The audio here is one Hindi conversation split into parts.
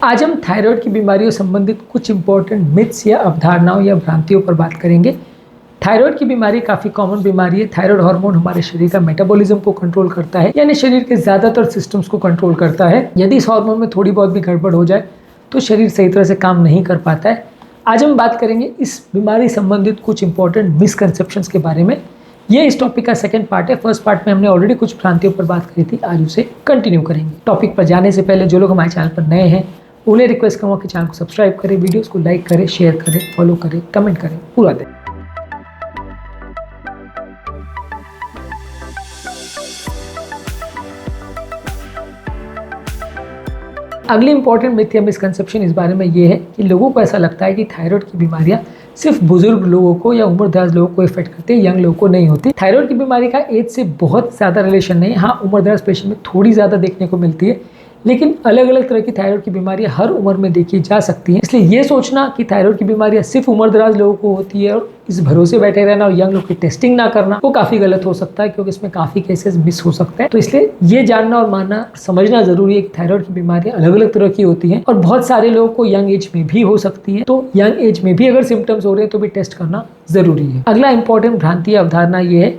आज हम थायराइड की बीमारियों से संबंधित कुछ इंपॉर्टेंट मिथ्स या अवधारणाओं या भ्रांतियों पर बात करेंगे। थायराइड की बीमारी काफ़ी कॉमन बीमारी है। थायराइड हार्मोन हमारे शरीर का मेटाबॉलिज्म को कंट्रोल करता है, यानी शरीर के ज़्यादातर सिस्टम्स को कंट्रोल करता है। यदि इस हार्मोन में थोड़ी बहुत भी गड़बड़ हो जाए तो शरीर सही तरह से काम नहीं कर पाता है। आज हम बात करेंगे इस बीमारी संबंधित कुछ इंपॉर्टेंट मिसकंसेप्शंस के बारे में। ये इस टॉपिक का सेकंड पार्ट है। फर्स्ट पार्ट में हमने ऑलरेडी कुछ भ्रांतियों पर बात करी थी, आज उसे कंटिन्यू करेंगे। टॉपिक पर जाने से पहले जो लोग हमारे चैनल पर नए हैं उन्हें रिक्वेस्ट करूँगा कि चैनल को सब्सक्राइब करें, वीडियोस को लाइक करें, शेयर करें, फॉलो करें, कमेंट करें, पूरा दें। अगली इंपॉर्टेंट मिथ या मिसकंसेप्शन इस बारे में ये है कि लोगों को ऐसा लगता है कि थायराइड की बीमारियां सिर्फ बुजुर्ग लोगों को या उम्रदराज लोगों को इफेक्ट करती है, यंग लोगों को नहीं होती। थायराइड की बीमारी का एज से बहुत ज़्यादा रिलेशन नहीं है। हाँ, उम्रदराज पेशेंट में थोड़ी ज़्यादा देखने को मिलती है, लेकिन अलग अलग तरह की थायराइड की बीमारियां हर उम्र में देखी जा सकती हैं। इसलिए ये सोचना कि थायराइड की बीमारियां सिर्फ उम्रदराज लोगों को होती है और इस भरोसे बैठे रहना और यंग लोग की टेस्टिंग ना करना, वो काफ़ी गलत हो सकता है, क्योंकि इसमें काफ़ी केसेस मिस हो सकते हैं। तो इसलिए ये जानना और मानना, समझना जरूरी है कि थायराइड की बीमारियां अलग अलग तरह की होती हैं और बहुत सारे लोगों को यंग एज में भी हो सकती है। तो यंग एज में भी अगर सिम्टम्स हो रहे हैं तो भी टेस्ट करना जरूरी है। अगला इंपॉर्टेंट भ्रांति अवधारणा ये है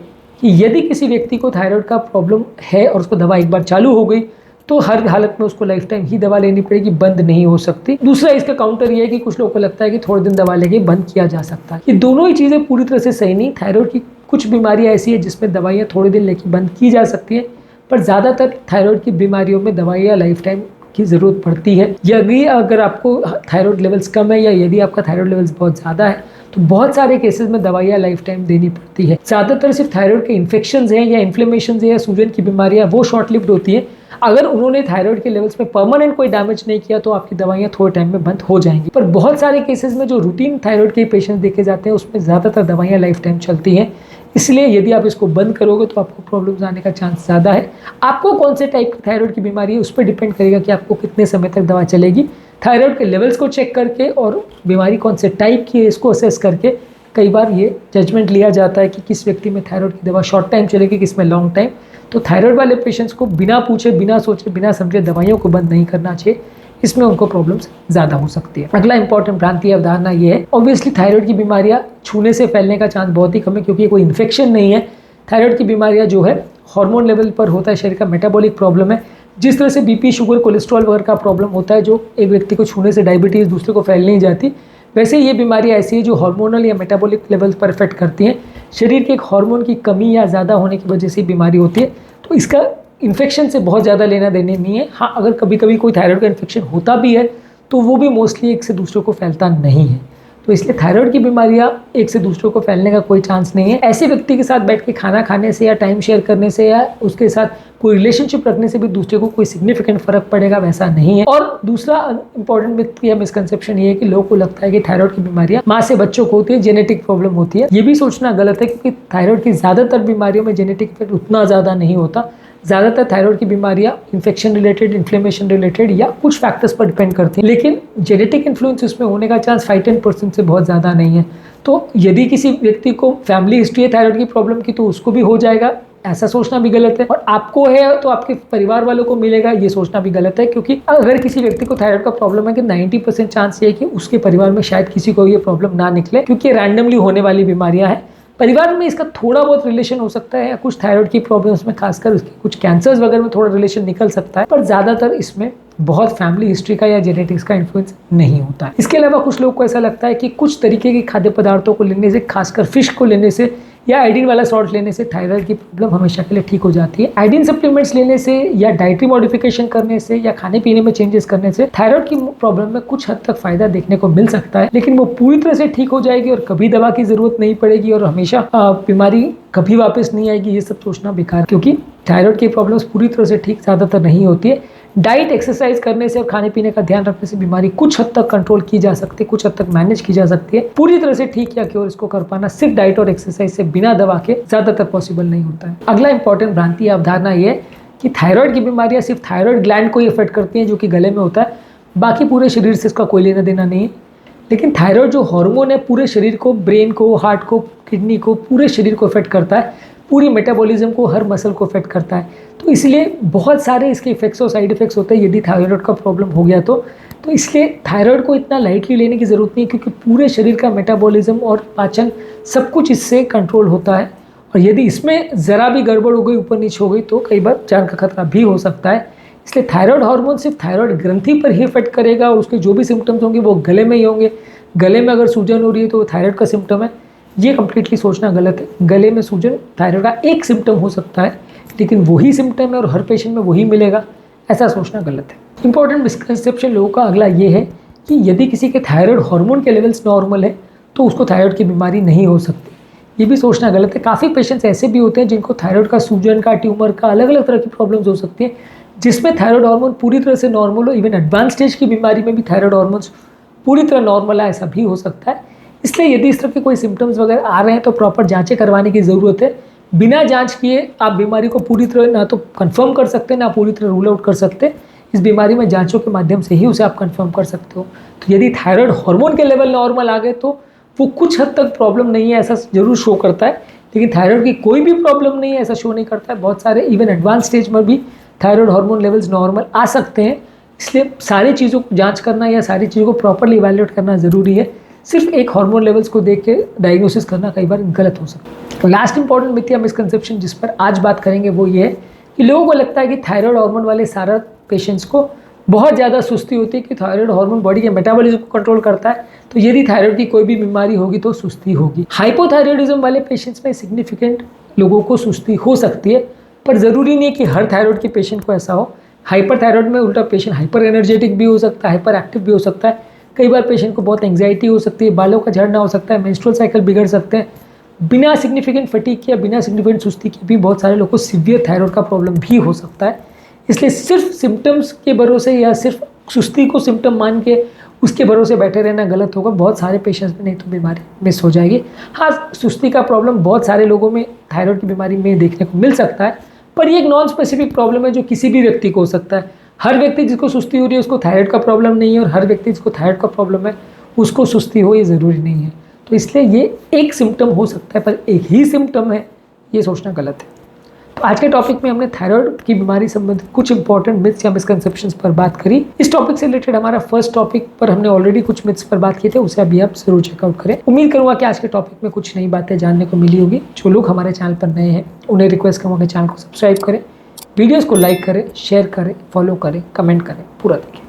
कि यदि किसी व्यक्ति को थायराइड का प्रॉब्लम है और उसको दवा एक बार चालू हो गई तो हर हालत में उसको लाइफ टाइम ही दवा लेनी पड़ेगी, बंद नहीं हो सकती। दूसरा इसका काउंटर ये है कि कुछ लोगों को लगता है कि थोड़े दिन दवा लेके बंद किया जा सकता है। ये दोनों ही चीज़ें पूरी तरह से सही नहीं। थायराइड की कुछ बीमारियां ऐसी है जिसमें दवाइयाँ थोड़े दिन लेके बंद की जा सकती है, पर ज़्यादातर थायराइड की बीमारियों में दवाइयाँ लाइफ टाइम की ज़रूरत पड़ती है। यदि अगर आपको थायराइड लेवल्स कम है या यदि आपका थायराइड लेवल्स बहुत ज़्यादा है तो बहुत सारे केसेस में दवाइयाँ लाइफ टाइम देनी पड़ती है। ज़्यादातर सिर्फ थायराइड के इन्फेक्शंस हैं या इन्फ्लेमेशन है या सूजन की बीमारियाँ, वो शॉर्ट लिव्ड होती है। अगर उन्होंने थायराइड के लेवल्स में परमानेंट कोई डैमेज नहीं किया तो आपकी दवाइयाँ थोड़े टाइम में बंद हो जाएंगी। पर बहुत सारे केसेस में जो रूटीन थायराइड के पेशेंट्स देखे जाते हैं उसमें ज़्यादातर दवाइयाँ लाइफ टाइम चलती हैं। इसलिए यदि आप इसको बंद करोगे तो आपको प्रॉब्लम्स आने का चांस ज़्यादा है। आपको कौन से टाइप की थायराइड की बीमारी है उस पर डिपेंड करेगा कि आपको कितने समय तक दवा चलेगी। थायराइड के लेवल्स को चेक करके और बीमारी कौन से टाइप की है इसको असेस करके कई बार ये जजमेंट लिया जाता है कि किस व्यक्ति में थायराइड की दवा शॉर्ट टाइम चलेगी, किस में लॉन्ग टाइम। तो थायराइड वाले पेशेंट्स को बिना पूछे, बिना सोचे, बिना समझे दवाइयों को बंद नहीं करना चाहिए, इसमें उनको प्रॉब्लम्स ज़्यादा हो सकती है। अगला इंपॉर्टेंट भ्रांति अवधारणा ये है, ऑब्वियसली थायराइड की बीमारियाँ छूने से फैलने का चांस बहुत ही कम है, क्योंकि कोई इन्फेक्शन नहीं है। थायराइड की बीमारियाँ जो है हार्मोन लेवल पर होता है, शरीर का मेटाबॉलिक प्रॉब्लम है। जिस तरह से बीपी, शुगर, कोलेस्ट्रॉल वगैरह का प्रॉब्लम होता है जो एक व्यक्ति को छूने से डायबिटीज़ दूसरे को फैल नहीं जाती, वैसे ये बीमारियाँ ऐसी है जो हार्मोनल या मेटाबॉलिक लेवल्स पर इफेक्ट करती हैं। शरीर के एक हार्मोन की कमी या ज़्यादा होने की वजह से बीमारी होती है। तो इसका इन्फेक्शन से बहुत ज़्यादा लेना देने नहीं है। हाँ, अगर कभी कभी कोई थायराइड का इन्फेक्शन होता भी है तो वो भी मोस्टली एक से दूसरे को फैलता नहीं है। तो इसलिए थायराइड की बीमारियाँ एक से दूसरे को फैलने का कोई चांस नहीं है। ऐसे व्यक्ति के साथ बैठ के खाना खाने से या टाइम शेयर करने से या उसके साथ कोई रिलेशनशिप रखने से भी दूसरे को कोई सिग्निफिकेंट फर्क पड़ेगा, वैसा नहीं है। और दूसरा इंपॉर्टेंट मिथ या मिसकंसेप्शन ये है कि लोगों को लगता है कि थायराइड की बीमारियां माँ से बच्चों को होती है, जेनेटिक प्रॉब्लम होती है। ये भी सोचना गलत है, क्योंकि थायराइड की ज़्यादातर बीमारियों में जेनेटिक इफेक्ट उतना ज़्यादा नहीं होता। ज़्यादातर थायराइड की बीमारियां इन्फेक्शन रिलेटेड, इन्फ्लेमेशन रिलेटेड या कुछ फैक्टर्स पर डिपेंड करती हैं, लेकिन जेनेटिक इन्फ्लुएंस इसमें होने का चांस 5-10% से बहुत ज़्यादा नहीं है। तो यदि किसी व्यक्ति को फैमिली हिस्ट्री है थायराइड की प्रॉब्लम की तो उसको भी हो जाएगा, ऐसा सोचना भी गलत है। और आपको है तो आपके परिवार वालों को मिलेगा, ये सोचना भी गलत है। क्योंकि अगर किसी व्यक्ति को थायराइड का प्रॉब्लम है कि 90% चांस ये है कि उसके परिवार में शायद किसी को ये प्रॉब्लम ना निकले, क्योंकि रैंडमली होने वाली बीमारियां हैं। परिवार में इसका थोड़ा बहुत रिलेशन हो सकता है, या कुछ थायराइड की प्रॉब्लम्स में खासकर उसके कुछ कैंसर्स वगैरह में थोड़ा रिलेशन निकल सकता है, पर ज़्यादातर इसमें बहुत फैमिली हिस्ट्री का या जेनेटिक्स का इन्फ्लुएंस नहीं होता है। इसके अलावा कुछ लोग को ऐसा लगता है कि कुछ तरीके के खाद्य पदार्थों को लेने से, खासकर फिश को लेने से या आयोडीन वाला सॉल्ट लेने से थायराइड की प्रॉब्लम हमेशा के लिए ठीक हो जाती है। आयोडीन सप्लीमेंट्स लेने से या डाइटरी मॉडिफिकेशन करने से या खाने पीने में चेंजेस करने से थायराइड की प्रॉब्लम में कुछ हद तक फायदा देखने को मिल सकता है, लेकिन वो पूरी तरह से ठीक हो जाएगी और कभी दवा की जरूरत नहीं पड़ेगी और हमेशा बीमारी कभी वापस नहीं आएगी, ये सब सोचना बेकार। क्योंकि थायराइड की प्रॉब्लम्स पूरी तरह से ठीक ज़्यादातर नहीं होती है। डाइट, एक्सरसाइज करने से और खाने पीने का ध्यान रखने से बीमारी कुछ हद तक कंट्रोल की जा सकती है, कुछ हद तक मैनेज की जा सकती है। पूरी तरह से ठीक या क्योर इसको कर पाना सिर्फ डाइट और एक्सरसाइज से बिना दवा के ज़्यादातर पॉसिबल नहीं होता है। अगला इंपॉर्टेंट भ्रांति या अवधारणा ये है कि थायराइड की बीमारियाँ सिर्फ थायराइड ग्लैंड को ही इफेक्ट करती हैं, जो कि गले में होता है, बाकी पूरे शरीर से इसका कोई लेना देना नहीं है। लेकिन थायराइड जो हार्मोन है पूरे शरीर को, ब्रेन को, हार्ट को, किडनी को, पूरे शरीर को इफेक्ट करता है, पूरी मेटाबॉलिज्म को, हर मसल को इफेक्ट करता है। तो इसलिए बहुत सारे इसके इफेक्ट्स और साइड इफेक्ट्स होते हैं यदि थायराइड का प्रॉब्लम हो गया तो। तो इसलिए थायराइड को इतना लाइटली लेने की ज़रूरत नहीं है, क्योंकि पूरे शरीर का मेटाबॉलिज्म और पाचन सब कुछ इससे कंट्रोल होता है। और यदि इसमें ज़रा भी गड़बड़ हो गई, ऊपर नीचे हो गई, तो कई बार जान का खतरा भी हो सकता है। इसलिए थायराइड हार्मोन सिर्फ थायराइड ग्रंथि पर ही इफेक्ट करेगा और उसके जो भी सिम्टम्स होंगे वो गले में ही होंगे। गले में अगर सूजन हो रही है तो वो थायराइड का सिम्टम है, ये कंप्लीटली सोचना गलत है। गले में सूजन थायराइड का एक सिम्टम हो सकता है, लेकिन वही सिम्टम है और हर पेशेंट में वही मिलेगा, ऐसा सोचना गलत है। इंपॉर्टेंट मिसकंसेप्शन लोगों का अगला ये है कि यदि किसी के थायराइड हार्मोन के लेवल्स नॉर्मल है तो उसको थायराइड की बीमारी नहीं हो सकती, ये भी सोचना गलत है। काफ़ी पेशेंट्स ऐसे भी होते हैं जिनको थायराइड का, सूजन का, ट्यूमर का, अलग अलग तरह की प्रॉब्लम्स हो सकती है, जिसमें थायराइड हार्मोन पूरी तरह से नॉर्मल हो। इवन एडवांस स्टेज की बीमारी में भी थायराइड हार्मोन्स पूरी तरह नॉर्मल है, ऐसा भी हो सकता है। इसलिए यदि इस तरह के कोई सिम्टम्स वगैरह आ रहे हैं तो प्रॉपर जांचें करवाने की ज़रूरत है। बिना जांच किए आप बीमारी को पूरी तरह ना तो कंफर्म कर सकते, ना पूरी तरह रूल आउट कर सकते। इस बीमारी में जांचों के माध्यम से ही उसे आप कंफर्म कर सकते हो। तो यदि थायराइड हार्मोन के लेवल नॉर्मल आ गए तो वो कुछ हद तक प्रॉब्लम नहीं है, ऐसा जरूर शो करता है, लेकिन थायराइड की कोई भी प्रॉब्लम नहीं है, ऐसा शो नहीं करता है। बहुत सारे इवन एडवांस स्टेज में भी थायराइड हार्मोन लेवल्स नॉर्मल आ सकते हैं। इसलिए सारी चीज़ों को जांच करना या सारी चीज़ों को प्रॉपरली इवैल्यूएट करना ज़रूरी है। सिर्फ एक हार्मोन लेवल्स को देख के डायग्नोसिस करना कई बार गलत हो सकता है। तो लास्ट इंपॉर्टेंट मिथ या मिसकंसेप्शन जिस पर आज बात करेंगे वो ये है कि लोगों को लगता है कि थायराइड हार्मोन वाले सारा पेशेंट्स को बहुत ज़्यादा सुस्ती होती है, कि थायराइड हार्मोन बॉडी के मेटाबॉलिज्म को कंट्रोल करता है, तो यदि थायराइड की कोई भी बीमारी होगी तो सुस्ती होगी। हाइपोथायराइडिज्म वाले पेशेंट्स में सिग्निफिकेंट लोगों को सुस्ती हो सकती है, पर ज़रूरी नहीं है कि हर थायराइड के पेशेंट को ऐसा हो। हाइपर थायराइड में उल्टा पेशेंट हाइपर एनर्जेटिक भी हो सकता है, हाइपर एक्टिव भी हो सकता है। कई बार पेशेंट को बहुत एंग्जाइटी हो सकती है, बालों का झड़ना हो सकता है, मेंस्ट्रुअल साइकिल बिगड़ सकते हैं। बिना सिग्निफिकेंट फटीग के या बिना सिग्निफिकेंट सुस्ती के भी बहुत सारे लोगों को सीवियर थायराइड का प्रॉब्लम भी हो सकता है। इसलिए सिर्फ सिम्टम्स के भरोसे या सिर्फ सुस्ती को सिम्टम मान के उसके भरोसे बैठे रहना गलत होगा। बहुत सारे पेशेंट्स में नहीं तो बीमारी मिस हो जाएगी। हाँ, सुस्ती का प्रॉब्लम बहुत सारे लोगों में थायराइड की बीमारी में देखने को मिल सकता है, पर ये एक नॉन स्पेसिफिक प्रॉब्लम है जो किसी भी व्यक्ति को हो सकता है। हर व्यक्ति जिसको सुस्ती हो रही है उसको थायराइड का प्रॉब्लम नहीं है, और हर व्यक्ति जिसको थायराइड का प्रॉब्लम है उसको सुस्ती हो, ये ज़रूरी नहीं है। तो इसलिए ये एक सिम्टम हो सकता है, पर एक ही सिम्टम है, ये सोचना गलत है। तो आज के टॉपिक में हमने थायराइड की बीमारी संबंधित कुछ इंपॉर्टेंट मिथ्स या मिसकंसेप्शंस पर बात करी। इस टॉपिक से रिलेटेड हमारा फर्स्ट टॉपिक पर हमने ऑलरेडी कुछ मिथ्स पर बात किए थे, उसे अभी आप जरूर चेकआउट करें। उम्मीद करूंगा कि आज के टॉपिक में कुछ नई बातें जानने को मिली होगी। जो लोग हमारे चैनल पर नए हैं उन्हें रिक्वेस्ट करूँगा कि चैनल को सब्सक्राइब करें, वीडियोज़ को लाइक करें, शेयर करें, फॉलो करें, कमेंट करें, पूरा देखें।